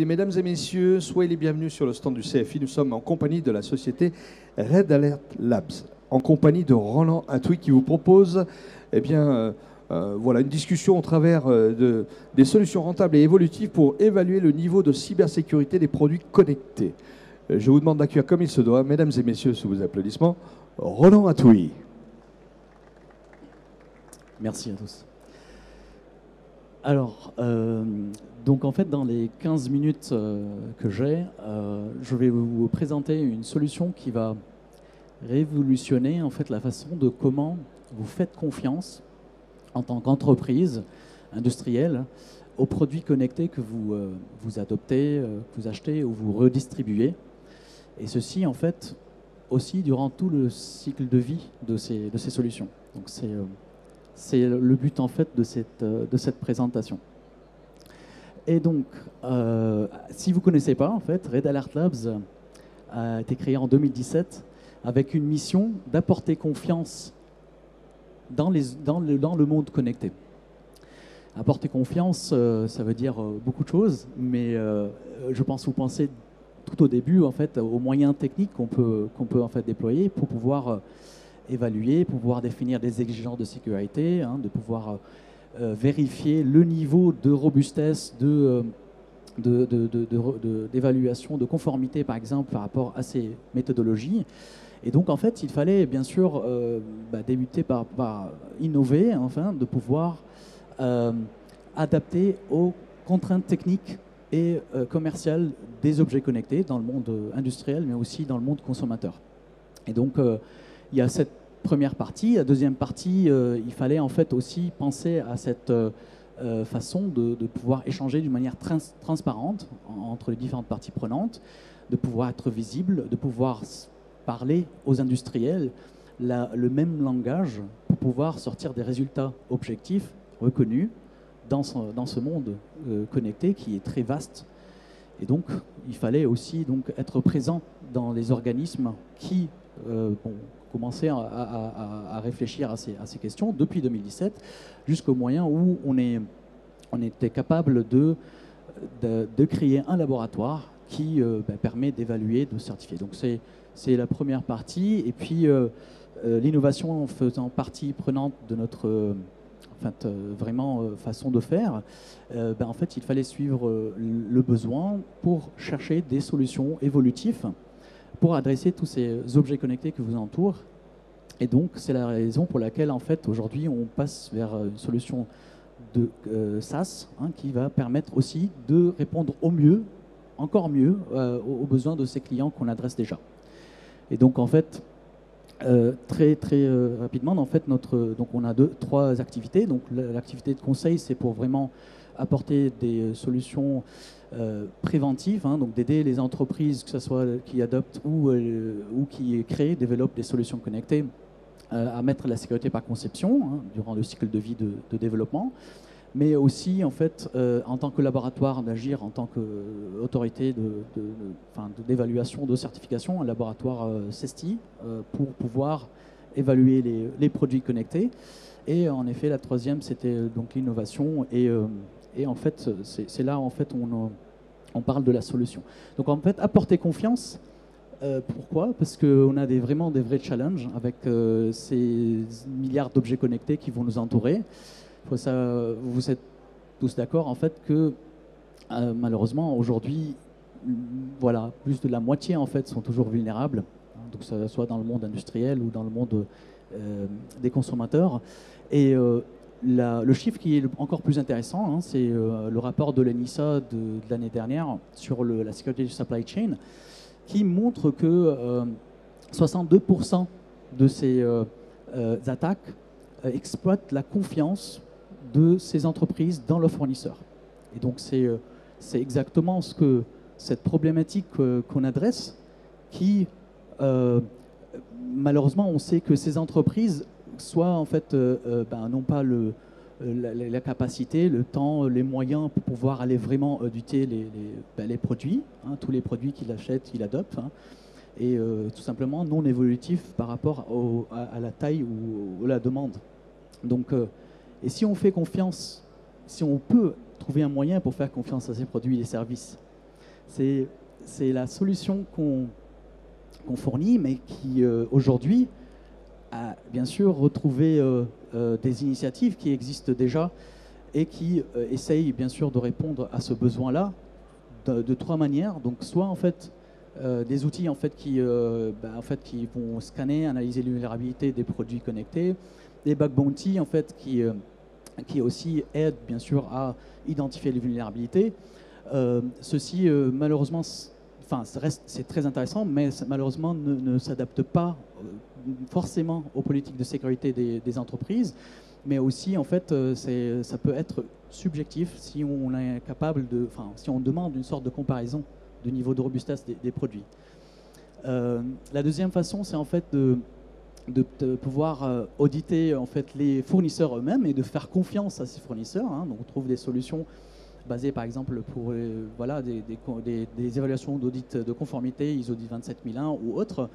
Mesdames et messieurs, soyez les bienvenus sur le stand du CFI. Nous sommes en compagnie de la société Red Alert Labs, en compagnie de Roland Atouy qui vous propose voilà, une discussion au travers des solutions rentables et évolutives pour évaluer le niveau de cybersécurité des produits connectés. Je vous demande d'accueillir comme il se doit, mesdames et messieurs, sous vos applaudissements, Roland Atouy. Merci à tous. Alors, donc en fait, dans les 15 minutes que j'ai, je vais vous présenter une solution qui va révolutionner en fait la façon de comment vous faites confiance en tant qu'entreprise industrielle aux produits connectés que vous adoptez, que vous achetez ou vous redistribuez. Et ceci en fait aussi durant tout le cycle de vie de ces solutions. Donc c'est le but en fait de cette présentation. Et donc, si vous ne connaissez pas, en fait, Red Alert Labs a été créé en 2017 avec une mission d'apporter confiance dans le monde connecté. Apporter confiance, ça veut dire beaucoup de choses, mais je pense que vous pensez tout au début en fait, aux moyens techniques qu'on peut en fait, déployer pour pouvoir évaluer, pour pouvoir définir des exigences de sécurité, de pouvoir vérifier le niveau de robustesse, d'évaluation, de conformité, par exemple, par rapport à ces méthodologies. Et donc, en fait, il fallait bien sûr débuter par innover, enfin, de pouvoir adapter aux contraintes techniques et commerciales des objets connectés dans le monde industriel, mais aussi dans le monde consommateur. Et donc, il y a cette première partie. La deuxième partie, il fallait en fait aussi penser à cette façon de pouvoir échanger d'une manière transparente entre les différentes parties prenantes, de pouvoir être visible, de pouvoir parler aux industriels le même langage pour pouvoir sortir des résultats objectifs reconnus dans ce monde connecté qui est très vaste. Et donc, il fallait aussi donc, être présent dans les organismes qui commencer à réfléchir à ces questions depuis 2017 jusqu'au moyen où on était capable de créer un laboratoire qui permet d'évaluer, de certifier. Donc c'est la première partie. Et puis l'innovation en faisant partie prenante de notre façon de faire, en fait, il fallait suivre le besoin pour chercher des solutions évolutives pour adresser tous ces objets connectés qui vous entourent. Et donc, c'est la raison pour laquelle, en fait, aujourd'hui, on passe vers une solution de SaaS qui va permettre aussi de répondre au mieux, encore mieux, aux besoins de ces clients qu'on adresse déjà. Et donc, en fait, très rapidement, en fait, donc on a trois activités. Donc, l'activité de conseil, c'est pour vraiment apporter des solutions préventives, donc d'aider les entreprises, que ce soit qui adoptent ou qui créent, développent des solutions connectées, à mettre la sécurité par conception durant le cycle de vie de développement, mais aussi en fait en tant que laboratoire d'agir en tant qu'autorité d'évaluation, de certification, un laboratoire CESTI pour pouvoir évaluer les produits connectés. Et en effet, la troisième, c'était donc l'innovation et en fait, c'est là en fait on parle de la solution. Donc en fait, apporter confiance. Pourquoi? Parce qu'on a vraiment des vrais challenges avec ces milliards d'objets connectés qui vont nous entourer. Vous êtes tous d'accord en fait que malheureusement aujourd'hui, voilà, plus de la moitié en fait sont toujours vulnérables. Donc que ce soit dans le monde industriel ou dans le monde des consommateurs. Et le chiffre qui est encore plus intéressant, c'est le rapport de l'ENISA de l'année dernière sur la sécurité du supply chain, qui montre que 62% de ces attaques exploitent la confiance de ces entreprises dans leurs fournisseurs. Et donc c'est exactement cette problématique qu'on adresse qui, malheureusement, on sait que ces entreprises soit en fait n'ont pas la capacité, le temps, les moyens pour pouvoir aller vraiment auditer les produits, tous les produits qu'ils achètent, qu'ils adoptent, et tout simplement non évolutifs par rapport à la taille ou la demande. Donc, et si on fait confiance, si on peut trouver un moyen pour faire confiance à ces produits et services C'est la solution qu'on fournit, mais qui aujourd'hui a bien sûr retrouvé des initiatives qui existent déjà et qui essayent bien sûr de répondre à ce besoin-là de trois manières. Donc soit en fait des outils en fait qui vont scanner, analyser les vulnérabilités des produits connectés, des bug bounty en fait qui aussi aident bien sûr à identifier les vulnérabilités. Ceci malheureusement, c'est très intéressant, mais malheureusement ne s'adapte pas forcément aux politiques de sécurité des entreprises, mais aussi en fait ça peut être subjectif si on est capable si on demande une sorte de comparaison de niveau de robustesse des produits. La deuxième façon, c'est en fait de pouvoir auditer en fait les fournisseurs eux-mêmes et de faire confiance à ces fournisseurs. Donc on trouve des solutions basées par exemple pour des évaluations d'audit de conformité ISO 27001 ou autres.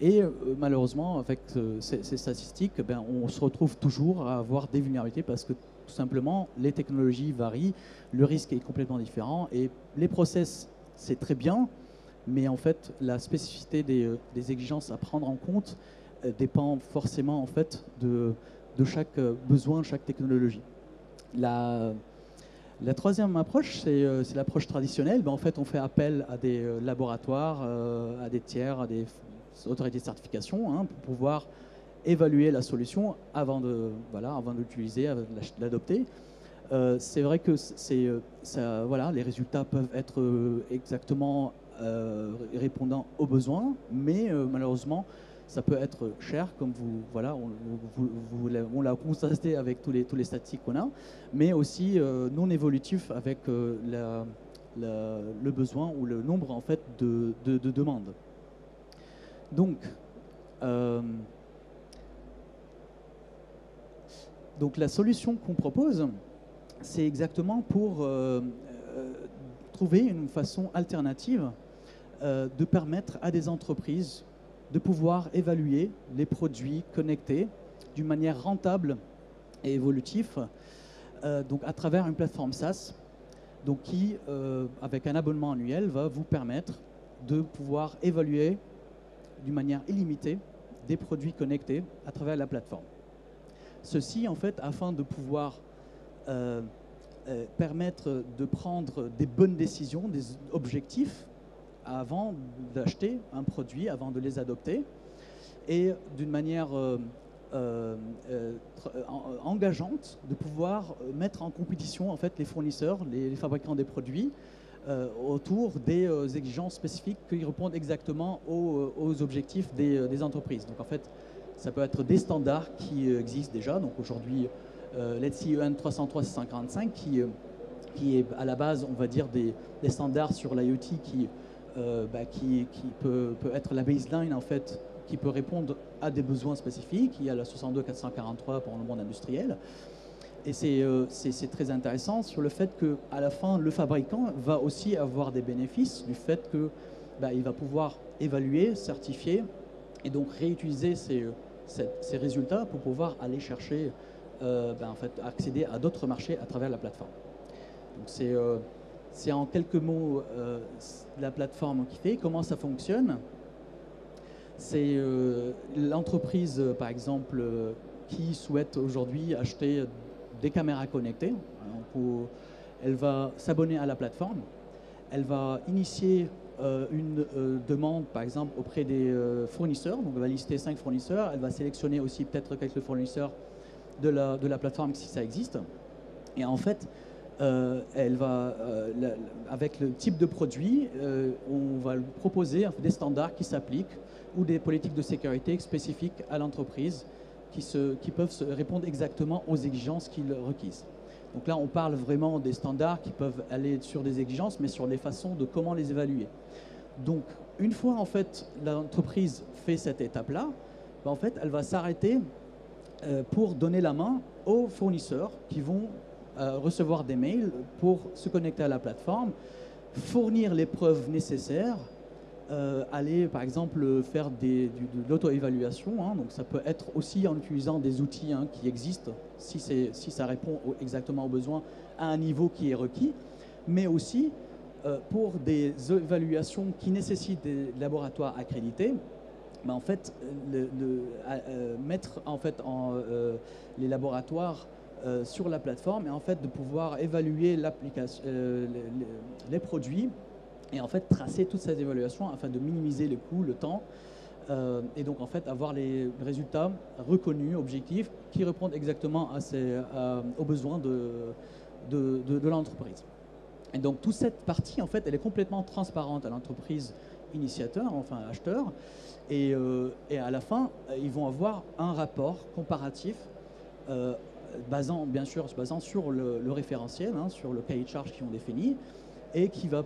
Et malheureusement, avec ces statistiques, on se retrouve toujours à avoir des vulnérabilités parce que tout simplement les technologies varient, le risque est complètement différent et les process c'est très bien, mais en fait la spécificité des exigences à prendre en compte dépend forcément en fait de chaque besoin, chaque technologie. La troisième approche, c'est l'approche traditionnelle. En fait, on fait appel à des laboratoires, à des tiers, à des autorités de certification pour pouvoir évaluer la solution avant de l'utiliser, avant de l'adopter. C'est vrai que les résultats peuvent être exactement répondant aux besoins, mais malheureusement, ça peut être cher, comme on l'a constaté avec tous les statistiques qu'on a, mais aussi non évolutif avec le besoin ou le nombre en fait de demandes. Donc la solution qu'on propose, c'est exactement pour trouver une façon alternative de permettre à des entreprises de pouvoir évaluer les produits connectés d'une manière rentable et évolutive, donc à travers une plateforme SaaS, donc qui, avec un abonnement annuel, va vous permettre de pouvoir évaluer d'une manière illimitée des produits connectés à travers la plateforme. Ceci, en fait, afin de pouvoir permettre de prendre des bonnes décisions, des objectifs avant d'acheter un produit, avant de les adopter, et d'une manière engageante de pouvoir mettre en compétition en fait les fournisseurs, les fabricants des produits autour des exigences spécifiques qui répondent exactement aux objectifs des entreprises. Donc en fait, ça peut être des standards qui existent déjà. Donc aujourd'hui, l'ETSI EN 303-645 qui est à la base, on va dire, des standards sur l'IoT qui peut être la baseline en fait, qui peut répondre à des besoins spécifiques. Il y a la 62443 pour le monde industriel. Et c'est très intéressant sur le fait qu'à la fin, le fabricant va aussi avoir des bénéfices du fait qu'il va pouvoir évaluer, certifier et donc réutiliser ces résultats pour pouvoir aller chercher, en fait, accéder à d'autres marchés à travers la plateforme. Donc c'est en quelques mots la plateforme qui fait. Comment ça fonctionne? C'est l'entreprise, par exemple, qui souhaite aujourd'hui acheter des caméras connectées. Elle va s'abonner à la plateforme. Elle va initier une demande, par exemple, auprès des fournisseurs. Donc, elle va lister 5 fournisseurs. Elle va sélectionner aussi peut-être quelques fournisseurs de la plateforme si ça existe. Et en fait, elle va, avec le type de produit, on va lui proposer des standards qui s'appliquent ou des politiques de sécurité spécifiques à l'entreprise qui peuvent répondre exactement aux exigences qu'il requises. Donc là, on parle vraiment des standards qui peuvent aller sur des exigences, mais sur les façons de comment les évaluer. Donc, une fois en fait l'entreprise fait cette étape-là, en fait, elle va s'arrêter pour donner la main aux fournisseurs qui vont recevoir des mails pour se connecter à la plateforme, fournir les preuves nécessaires, aller par exemple faire de l'auto-évaluation. Donc ça peut être aussi en utilisant des outils qui existent si ça répond exactement aux besoins à un niveau qui est requis, mais aussi pour des évaluations qui nécessitent des laboratoires accrédités, ben, en fait, mettre en fait, les laboratoires sur la plateforme et en fait de pouvoir évaluer l'application, les produits et en fait tracer toutes ces évaluations afin de minimiser les coûts, le temps et donc en fait avoir les résultats reconnus, objectifs, qui répondent exactement aux besoins de l'entreprise. Et donc toute cette partie en fait elle est complètement transparente à l'entreprise initiateur, enfin acheteur, et à la fin ils vont avoir un rapport comparatif bien sûr basant sur le référentiel, hein, sur le cahier de charges qu'ils ont défini et qui va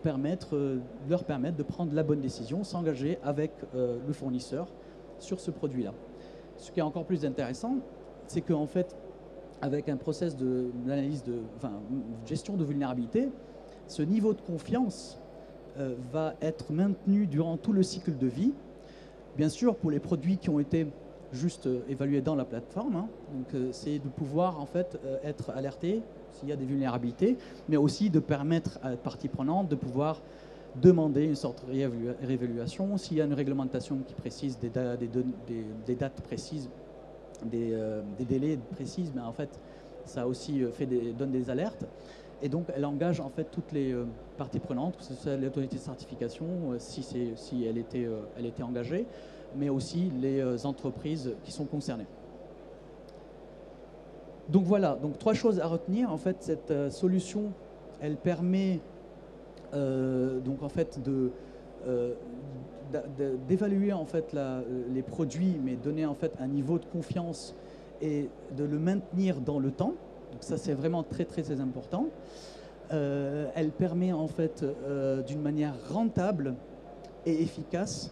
leur permettre de prendre la bonne décision, s'engager avec le fournisseur sur ce produit-là. Ce qui est encore plus intéressant, c'est qu'en fait, avec un process d'analyse gestion de vulnérabilité, ce niveau de confiance va être maintenu durant tout le cycle de vie. Bien sûr, pour les produits qui ont été juste évalués dans la plateforme, hein. Donc c'est de pouvoir en fait être alerté s'il y a des vulnérabilités, mais aussi de permettre à la partie prenante de pouvoir demander une sorte de réévaluation s'il y a une réglementation qui précise des dates précises, des délais précis, mais en fait ça aussi donne des alertes. Et donc, elle engage en fait toutes les parties prenantes, que ce soit l'autorité de certification, si elle était engagée, mais aussi les entreprises qui sont concernées. Donc voilà, donc 3 choses à retenir. En fait, cette solution, elle permet donc en fait d'évaluer en fait les produits, mais donner en fait un niveau de confiance et de le maintenir dans le temps. Donc ça, c'est vraiment très, très, très important. Elle permet en fait d'une manière rentable et efficace,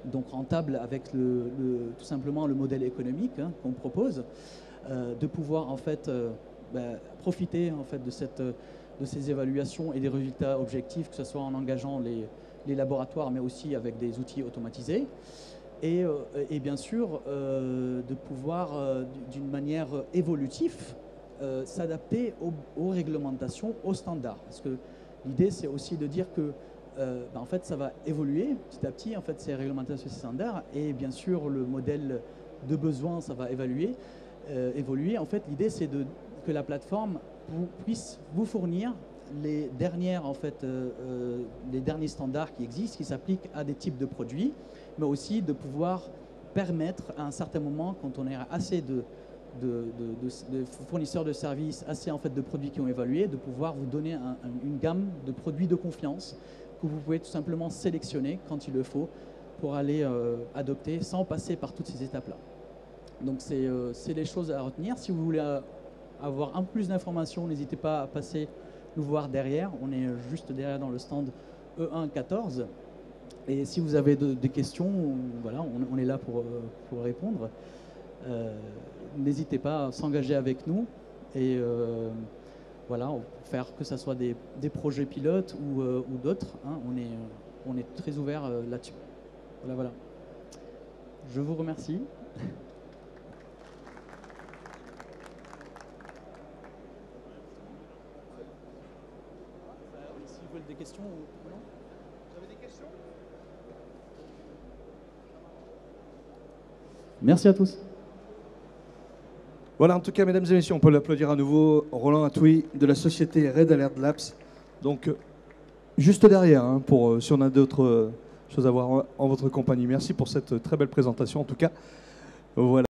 donc rentable avec tout simplement le modèle économique qu'on propose, de pouvoir en fait profiter en fait de ces évaluations et des résultats objectifs, que ce soit en engageant les laboratoires, mais aussi avec des outils automatisés. Et bien sûr, de pouvoir d'une manière évolutive s'adapter aux réglementations, aux standards. Parce que l'idée, c'est aussi de dire que en fait, ça va évoluer petit à petit, en fait, ces réglementations, ces standards, et bien sûr, le modèle de besoin, ça va évoluer. En fait, l'idée, c'est que la plateforme puisse vous fournir les dernières, en fait, les derniers standards qui existent, qui s'appliquent à des types de produits, mais aussi de pouvoir permettre à un certain moment, quand on est assez de fournisseurs de services, assez en fait de produits qui ont évalué, de pouvoir vous donner une gamme de produits de confiance que vous pouvez tout simplement sélectionner quand il le faut pour aller adopter sans passer par toutes ces étapes-là. Donc c'est les choses à retenir. Si vous voulez avoir un peu plus d'informations, n'hésitez pas à passer nous voir derrière. On est juste derrière dans le stand E114. Et si vous avez des questions, voilà, on est là pour répondre. N'hésitez pas à s'engager avec nous et voilà, faire que ce soit des projets pilotes ou d'autres. Hein, on est très ouvert là-dessus. Voilà. Je vous remercie. S'ils veulent des questions ou non ? Vous avez des questions ? Merci à tous. Voilà, en tout cas, mesdames et messieurs, on peut l'applaudir à nouveau. Roland Atouy de la société Red Alert Labs. Donc, juste derrière, hein, si on a d'autres choses à voir en votre compagnie. Merci pour cette très belle présentation, en tout cas. Voilà.